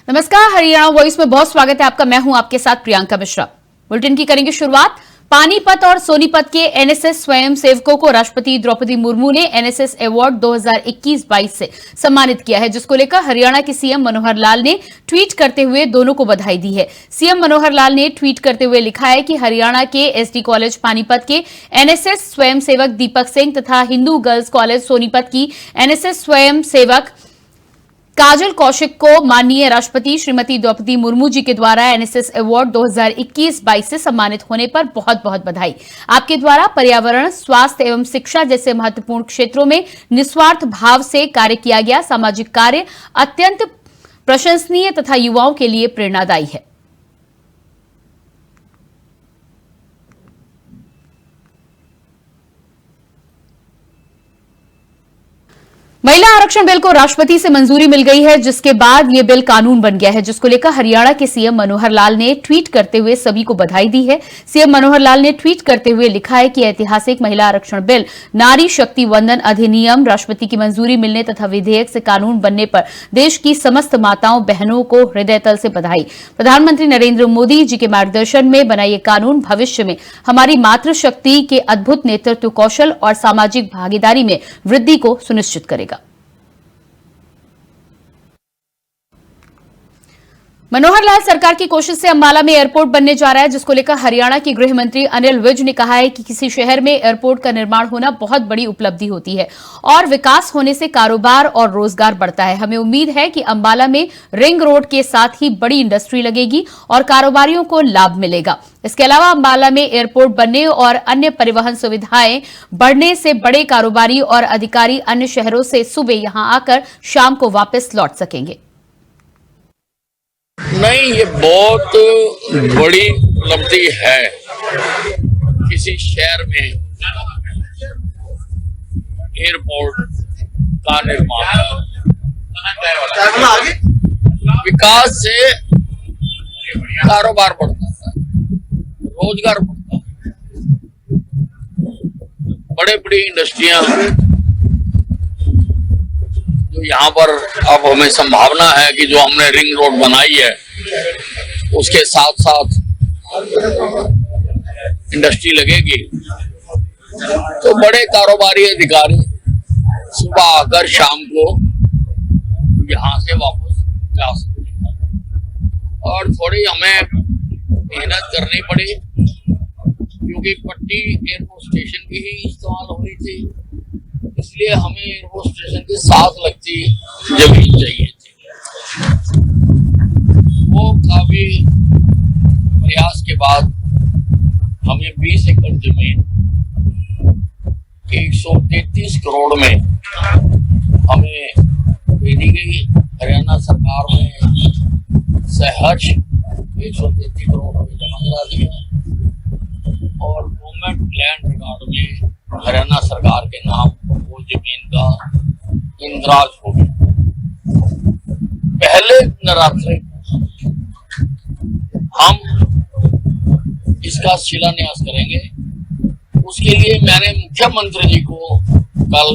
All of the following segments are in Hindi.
नमस्कार, हरियाणा वॉइस में बहुत स्वागत है आपका। मैं हूं आपके साथ प्रियंका मिश्रा। बुलेटिन की करेंगे शुरुआत। पानीपत और सोनीपत के एनएसएस स्वयं सेवकों को राष्ट्रपति द्रौपदी मुर्मू ने एनएसएस अवार्ड 2021-22 से सम्मानित किया है, जिसको लेकर हरियाणा के सीएम मनोहर लाल ने ट्वीट करते हुए दोनों को बधाई दी है। सीएम मनोहर लाल ने ट्वीट करते हुए लिखा है कि हरियाणा के एसडी कॉलेज पानीपत के एनएसएस स्वयं सेवक दीपक सिंह तथा हिंदू गर्ल्स कॉलेज सोनीपत की एनएसएस स्वयं सेवक काजल कौशिक को माननीय राष्ट्रपति श्रीमती द्रौपदी मुर्मू जी के द्वारा एनएसएस अवार्ड 2021-22 से सम्मानित होने पर बहुत बहुत बधाई। आपके द्वारा पर्यावरण, स्वास्थ्य एवं शिक्षा जैसे महत्वपूर्ण क्षेत्रों में निस्वार्थ भाव से कार्य किया गया सामाजिक कार्य अत्यंत प्रशंसनीय तथा युवाओं के लिए प्रेरणादायी है। महिला आरक्षण बिल को राष्ट्रपति से मंजूरी मिल गई है, जिसके बाद ये बिल कानून बन गया है, जिसको लेकर हरियाणा के सीएम मनोहर लाल ने ट्वीट करते हुए सभी को बधाई दी है। सीएम मनोहर लाल ने ट्वीट करते हुए लिखा है कि ऐतिहासिक महिला आरक्षण बिल नारी शक्ति वंदन अधिनियम राष्ट्रपति की मंजूरी मिलने तथा विधेयक से कानून बनने पर देश की समस्त माताओं बहनों को हृदय तल से बधाई। प्रधानमंत्री नरेंद्र मोदी जी के मार्गदर्शन में बना ये कानून भविष्य में हमारी मातृशक्ति के अद्भुत नेतृत्व कौशल और सामाजिक भागीदारी में वृद्धि को सुनिश्चित करेगा। मनोहर लाल सरकार की कोशिश से अंबाला में एयरपोर्ट बनने जा रहा है, जिसको लेकर हरियाणा के गृह मंत्री अनिल विज ने कहा है कि किसी शहर में एयरपोर्ट का निर्माण होना बहुत बड़ी उपलब्धि होती है और विकास होने से कारोबार और रोजगार बढ़ता है। हमें उम्मीद है कि अंबाला में रिंग रोड के साथ ही बड़ी इंडस्ट्री लगेगी और कारोबारियों को लाभ मिलेगा। इसके अलावा अंबाला में एयरपोर्ट बनने और अन्य परिवहन सुविधाएं बढ़ने से बड़े कारोबारी और अधिकारी अन्य शहरों से सुबह यहां आकर शाम को वापस लौट सकेंगे। नहीं, ये बहुत बड़ी उपलब्धि है किसी शहर में एयरपोर्ट का निर्माण। विकास से कारोबार बढ़ता है, रोजगार बढ़ता है, बड़े बड़ी इंडस्ट्रियां जो यहाँ पर अब हमें संभावना है कि जो हमने रिंग रोड बनाई है उसके साथ साथ इंडस्ट्री लगेगी तो बड़े कारोबारी अधिकारी सुबह आकर शाम को यहाँ से वापस जा सकते हैं। और थोड़ी हमें मेहनत करनी पड़ी क्योंकि पट्टी एयरपोर्ट स्टेशन की ही इस्तेमाल होनी थी, इसलिए हमें एयरपोर्ट स्टेशन के साथ लगती जमीन चाहिए थी। वो काफी प्रयास के बाद हमें 20 एकड़ जमीन 133 करोड़ में हमें दे दी गई। हरियाणा सरकार ने सहर्ष 133 करोड़ रुपए जमा करा दिया और गवर्नमेंट लैंड रिकॉर्ड में हरियाणा सरकार के नाम वो जमीन का इंदराज हो गया। पहले नवरात्रि हम इसका शिलान्यास करेंगे। उसके लिए मैंने मुख्यमंत्री जी को कल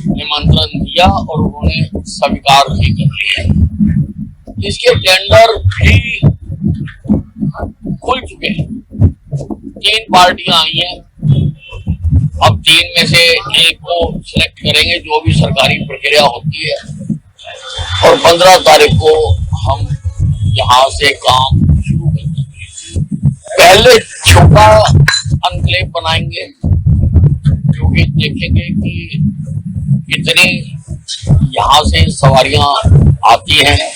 निमंत्रण दिया और उन्होंने स्वीकार भी कर लिया। इसके टेंडर भी खुल चुके हैं, 3 पार्टियां आई हैं। अब 3 में से एक को सिलेक्ट करेंगे, जो भी सरकारी प्रक्रिया होती है, और 15 तारीख को हम यहाँ से काम शुरू करेंगे। पहले छोटा एन्क्लेव बनाएंगे क्योंकि देखेंगे कि कितनी यहाँ से सवारियां आती हैं।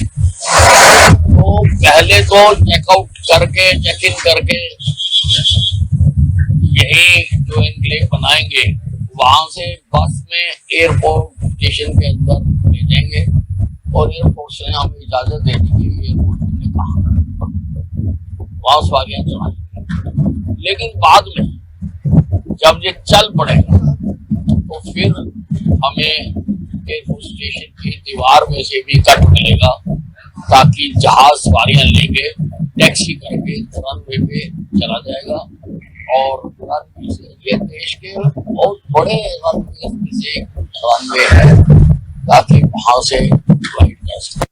तो पहले तो चेकआउट करके चेक इन करके यही जो एन्क्लेव बनाएंगे वहां से बस में एयरपोर्ट स्टेशन के अंदर ले जाएंगे और एयरपोर्ट से हमें इजाजत दे दी कि एयरपोर्ट ने कहा वहां सवारियां चलाएंगे। लेकिन बाद में जब ये चल पड़ेगा तो फिर हमें एयरपोर्ट स्टेशन की दीवार में से भी कट मिलेगा ताकि जहाज सवारियां लेके टैक्सी करके रनवे पे चला जाएगा। और रनवे से ये देश के बहुत बड़े रनवे में से रनवे है ताकि वहां से फ्लाइट जा सके।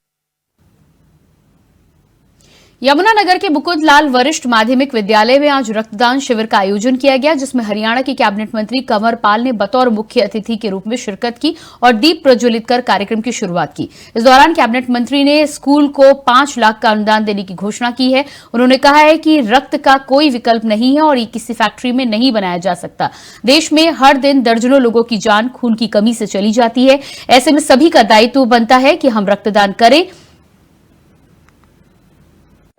यमुनानगर के मुकुंद लाल वरिष्ठ माध्यमिक विद्यालय में आज रक्तदान शिविर का आयोजन किया गया, जिसमें हरियाणा के कैबिनेट मंत्री कंवर पाल ने बतौर मुख्य अतिथि के रूप में शिरकत की और दीप प्रज्वलित कर कार्यक्रम की शुरुआत की। इस दौरान कैबिनेट मंत्री ने स्कूल को 5 लाख का अनुदान देने की घोषणा की है। उन्होंने कहा है कि रक्त का कोई विकल्प नहीं है और ये किसी फैक्ट्री में नहीं बनाया जा सकता। देश में हर दिन दर्जनों लोगों की जान खून की कमी से चली जाती है। ऐसे में सभी का दायित्व बनता है कि हम रक्तदान करें।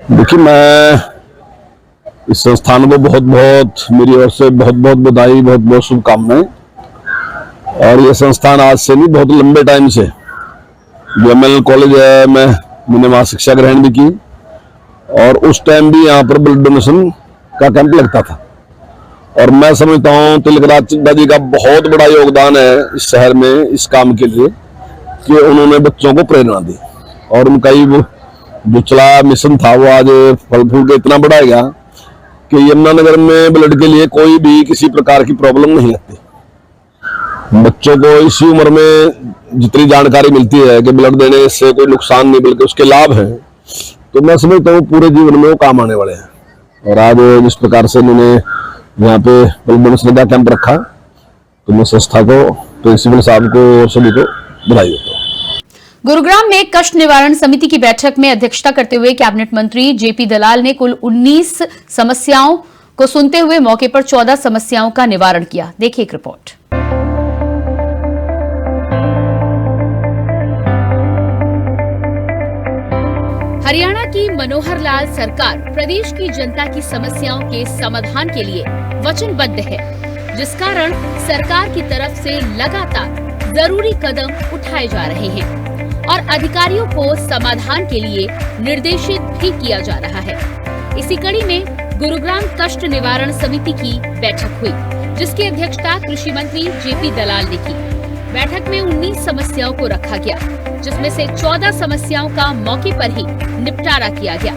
देखिए, मैं इस संस्थान को बहुत बहुत मेरी ओर से बहुत बहुत बधाई, बहुत बहुत शुभकामनाएं। और ये संस्थान आज से नहीं, बहुत लंबे टाइम से BML कॉलेज है, मैंने वहाँ शिक्षा ग्रहण भी की और उस टाइम भी यहाँ पर ब्लड डोनेशन का कैंप लगता था। और मैं समझता हूँ तिलकराज चिड्डा जी का बहुत बड़ा योगदान है इस शहर में इस काम के लिए कि उन्होंने बच्चों को प्रेरणा दी और उनका ही वो जो चला मिशन था वो आज फल फूल के इतना बड़ा गया कि यमुनानगर में ब्लड के लिए कोई भी किसी प्रकार की प्रॉब्लम नहीं आती। बच्चों को इसी उम्र में जितनी जानकारी मिलती है कि ब्लड देने से कोई नुकसान नहीं बल्कि उसके लाभ हैं, तो मैं समझता हूँ पूरे जीवन में वो काम आने वाले हैं। और आज जिस प्रकार से इन्होंने यहाँ पे ब्लड डोनेशन का कैंप रखा, तो मैं संस्था को, प्रिंसिपल साहब को और सभी को बधाई देता हूँ। गुरुग्राम में कष्ट निवारण समिति की बैठक में अध्यक्षता करते हुए कैबिनेट मंत्री JP दलाल ने कुल 19 समस्याओं को सुनते हुए मौके पर 14 समस्याओं का निवारण किया। देखिए एक रिपोर्ट। हरियाणा की मनोहर लाल सरकार प्रदेश की जनता की समस्याओं के समाधान के लिए वचनबद्ध है, जिस कारण सरकार की तरफ से लगातार जरूरी कदम उठाए जा रहे हैं और अधिकारियों को समाधान के लिए निर्देशित भी किया जा रहा है। इसी कड़ी में गुरुग्राम कष्ट निवारण समिति की बैठक हुई, जिसकी अध्यक्षता कृषि मंत्री JP दलाल ने की। बैठक में 19 समस्याओं को रखा गया, जिसमें से 14 समस्याओं का मौके पर ही निपटारा किया गया।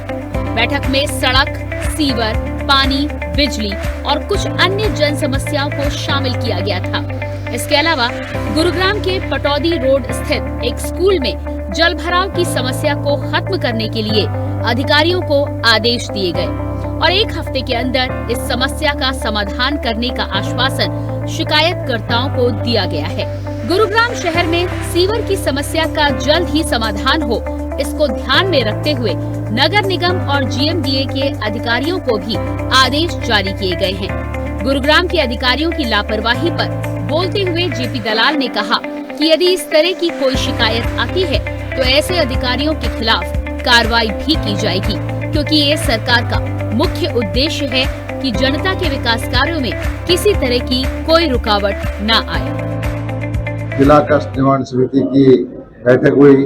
बैठक में सड़क, सीवर, पानी, बिजली और कुछ अन्य जन समस्याओं को शामिल किया गया था। इसके अलावा गुरुग्राम के पटौदी रोड स्थित एक स्कूल में जल भराव की समस्या को खत्म करने के लिए अधिकारियों को आदेश दिए गए और 1 हफ्ते के अंदर इस समस्या का समाधान करने का आश्वासन शिकायतकर्ताओं को दिया गया है। गुरुग्राम शहर में सीवर की समस्या का जल्द ही समाधान हो, इसको ध्यान में रखते हुए नगर निगम और GMDA के अधिकारियों को भी आदेश जारी किए गए हैं। गुरुग्राम के अधिकारियों की लापरवाही पर बोलते हुए JP दलाल ने कहा कि यदि इस तरह की कोई शिकायत आती है तो ऐसे अधिकारियों के खिलाफ कार्रवाई भी की जाएगी, क्योंकि ये सरकार का मुख्य उद्देश्य है कि जनता के विकास कार्यों में किसी तरह की कोई रुकावट न आए। जिला कष्ट निवारण समिति की बैठक हुई।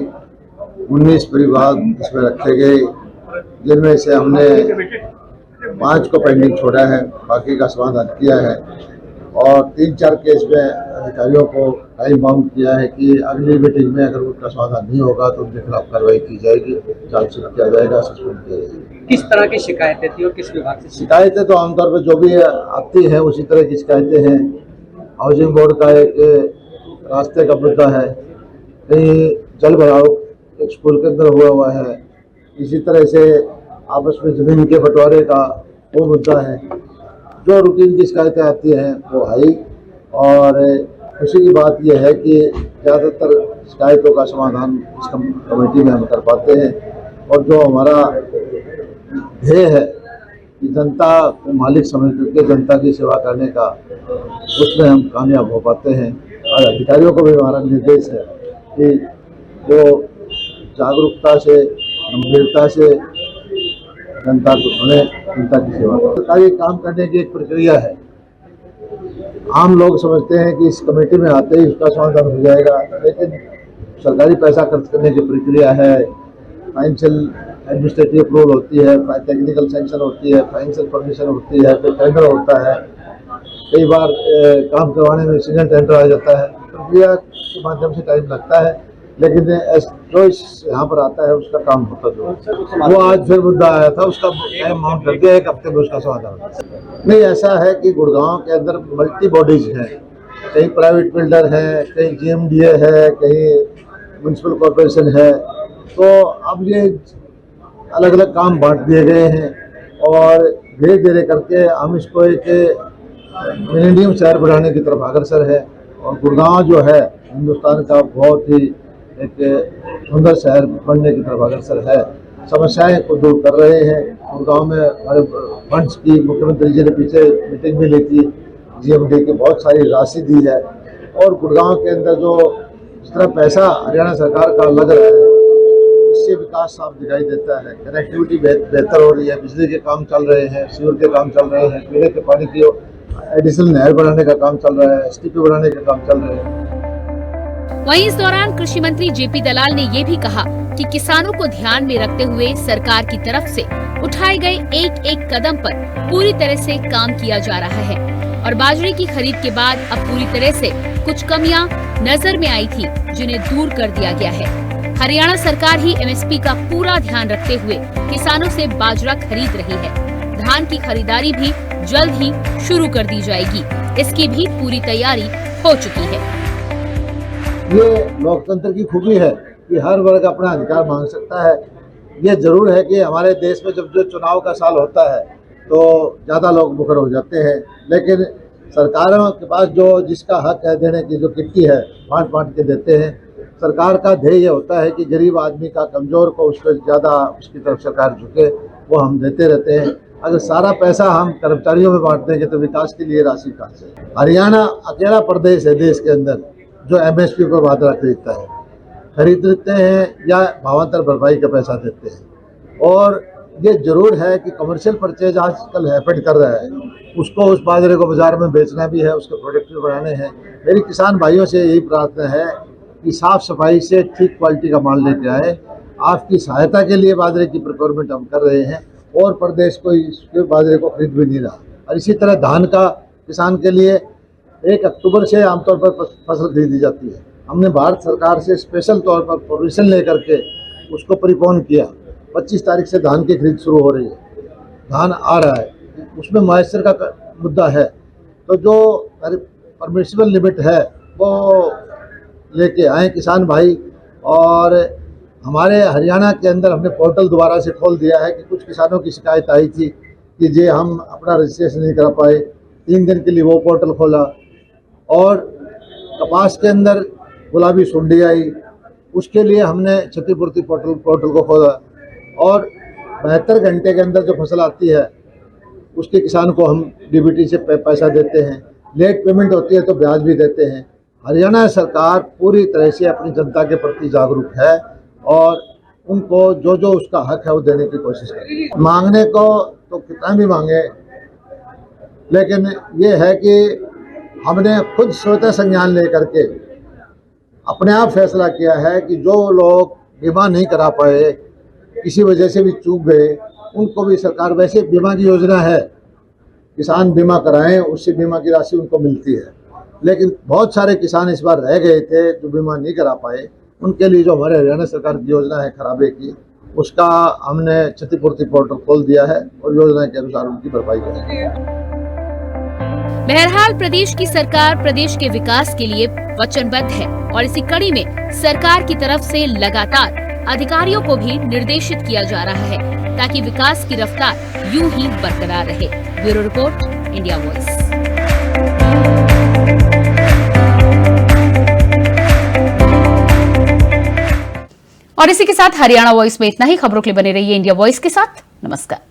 19 परिवार इसमें रखे गए, जिनमें से हमने 5 को पेंडिंग छोड़ा है, बाकी का समाधान किया है और 3-4 केस में अधिकारियों को टाइम बाउंड किया है कि अगली मीटिंग में अगर उनका समाधान नहीं होगा तो उनके खिलाफ कार्रवाई की जाएगी, चार्जशीट किया जाएगा, सस्पेंड किया जाएगा। किस तरह की शिकायतें थी और किस विभाग से? शिकायतें तो आमतौर पर जो भी आती है उसी तरह की शिकायतें हैं। हाउसिंग बोर्ड का एक रास्ते का मुद्दा है, कहीं जल भराव एक स्कूल के अंदर हुआ है, इसी तरह से आपस में जमीन के बंटवारे का वो मुद्दा है। जो रूटीन की शिकायतें आती हैं वो आई और खुशी की बात यह है कि ज़्यादातर शिकायतों का समाधान इस कमेटी में हम कर पाते हैं और जो हमारा ध्येय है कि जनता को मालिक समझ करके जनता की सेवा करने का, उसमें हम कामयाब हो पाते हैं। और अधिकारियों को भी हमारा निर्देश है कि वो जागरूकता से, गंभीरता से जनता को सुने, जनता की सेवा करें। सरकारी काम करने की एक प्रक्रिया है। आम लोग समझते हैं कि इस कमेटी में आते ही उसका समाधान हो जाएगा, लेकिन सरकारी पैसा खर्च करने की प्रक्रिया है। फाइनेंशियल एडमिनिस्ट्रेटिव अप्रूवल होती है, टेक्निकल सैंक्शन होती है, फाइनेंशियल परमिशन होती है, फिर टेंडर होता है। कई बार काम करवाने में सिंगल टेंडर आ जाता है। प्रक्रिया के माध्यम से टाइम लगता है, लेकिन जो यहाँ पर आता है उसका काम होता जो वो आज फिर मुद्दा आया था, उसका टाइम माउंट करके 1 हफ्ते में उसका समाधान। नहीं, ऐसा है कि गुड़गांव के अंदर मल्टी बॉडीज हैं, कहीं प्राइवेट बिल्डर है, कहीं GMDA है, कहीं म्यूनसिपल कॉरपोरेशन है। तो अब ये अलग अलग काम बांट दिए गए हैं और धीरे धीरे करके हम इसको एक मिलेनियम शहर बनाने की तरफ अग्रसर है। और गुड़गांव जो है हिंदुस्तान का बहुत ही एक सुंदर शहर बनने की तरफ अग्रसर है। समस्याएं को दूर कर रहे हैं। गुड़गांव में हमारे फंड्स की मुख्यमंत्री जी ने पीछे मीटिंग भी ली थी, GMD की बहुत सारी राशि दी है। और गुड़गांव के अंदर जो जिस तरह पैसा हरियाणा सरकार का लग रहा है, इससे विकास साफ दिखाई देता है। कनेक्टिविटी बेहतर हो रही है, बिजली के काम चल रहे हैं, सीवर के काम चल रहे हैं, पीने के पानी की एडिशनल नहर बनाने का काम चल रहा है, STP बनाने का काम चल रहे हैं। वहीं इस दौरान कृषि मंत्री JP दलाल ने ये भी कहा कि किसानों को ध्यान में रखते हुए सरकार की तरफ से उठाए गए एक एक कदम पर पूरी तरह से काम किया जा रहा है और बाजरे की खरीद के बाद अब पूरी तरह से कुछ कमियां नजर में आई थी, जिन्हें दूर कर दिया गया है। हरियाणा सरकार ही MSP का पूरा ध्यान रखते हुए किसानों से बाजरा खरीद रही है। धान की खरीदारी भी जल्द ही शुरू कर दी जाएगी, इसकी भी पूरी तैयारी हो चुकी है। ये लोकतंत्र की खूबी है कि हर वर्ग अपना अधिकार मांग सकता है। ये जरूर है कि हमारे देश में जब जो चुनाव का साल होता है तो ज़्यादा लोग मुखर हो जाते हैं, लेकिन सरकारों के पास जो जिसका हक है देने की जो किट्टी है बांट बांट के देते हैं। सरकार का ध्येय ये होता है कि गरीब आदमी का, कमज़ोर को उसको ज़्यादा उसकी तरफ सरकार झुके, वो हम देते रहते हैं। अगर सारा पैसा हम कर्मचारियों में बांट देंगे तो विकास के लिए राशि कहाँ से? हरियाणा अकेला प्रदेश है देश के अंदर जो MSP पर बाजरा खरीदते हैं या भावांतर भरपाई का पैसा देते हैं। और ये जरूर है कि कमर्शियल परचेज आजकल हैपेंड कर रहा है, उसको उस बाजरे को बाजार में बेचना भी है, उसके प्रोडक्ट भी बनाने हैं। मेरी किसान भाइयों से यही प्रार्थना है कि साफ सफाई से ठीक क्वालिटी का माल लेके आए। आपकी सहायता के लिए बाजरे की प्रोक्योरमेंट हम कर रहे हैं और प्रदेश को इसके बाजरे को खरीद भी नहीं रहा। और इसी तरह धान का किसान के लिए 1 अक्टूबर से आमतौर पर फसल खरीदी जाती है। हमने भारत सरकार से स्पेशल तौर पर परमिशन लेकर के उसको परिपोन किया। 25 तारीख से धान की खरीद शुरू हो रही है। धान आ रहा है, उसमें मॉइस्चर का मुद्दा है, तो जो परमिशिबल लिमिट है वो लेके आए किसान भाई। और हमारे हरियाणा के अंदर हमने पोर्टल दोबारा से खोल दिया है कि कुछ किसानों की शिकायत आई थी कि जे हम अपना रजिस्ट्रेशन नहीं करा पाए। 3 दिन के लिए वो पोर्टल खोला। और कपास के अंदर गुलाबी सुंडी आई, उसके लिए हमने क्षतिपूर्ति पोर्टल को खोला। और 72 घंटे के अंदर जो फसल आती है उसके किसान को हम DBT से पैसा देते हैं। लेट पेमेंट होती है तो ब्याज भी देते हैं। हरियाणा सरकार पूरी तरह से अपनी जनता के प्रति जागरूक है और उनको जो जो उसका हक है वो देने की कोशिश करेगी। मांगने को तो कितना भी मांगे, लेकिन ये है कि हमने खुद स्वतः संज्ञान लेकर के अपने आप फैसला किया है कि जो लोग बीमा नहीं करा पाए, किसी वजह से भी चूक गए, उनको भी सरकार, वैसे बीमा की योजना है, किसान बीमा कराएं, उससे बीमा की राशि उनको मिलती है। लेकिन बहुत सारे किसान इस बार रह गए थे जो बीमा नहीं करा पाए, उनके लिए जो हमारे हरियाणा सरकार की योजना है खराबे की, उसका हमने क्षतिपूर्ति पोर्टल खोल दिया है और योजना के अनुसार उनकी भरपाई करेंगे। बहरहाल प्रदेश की सरकार प्रदेश के विकास के लिए वचनबद्ध है और इसी कड़ी में सरकार की तरफ से लगातार अधिकारियों को भी निर्देशित किया जा रहा है ताकि विकास की रफ्तार यूं ही बरकरार रहे। Bureau report, India voice. और इसी के साथ हरियाणा वॉइस में इतना ही। खबरों के लिए बने रहिए इंडिया वॉइस के साथ। नमस्कार।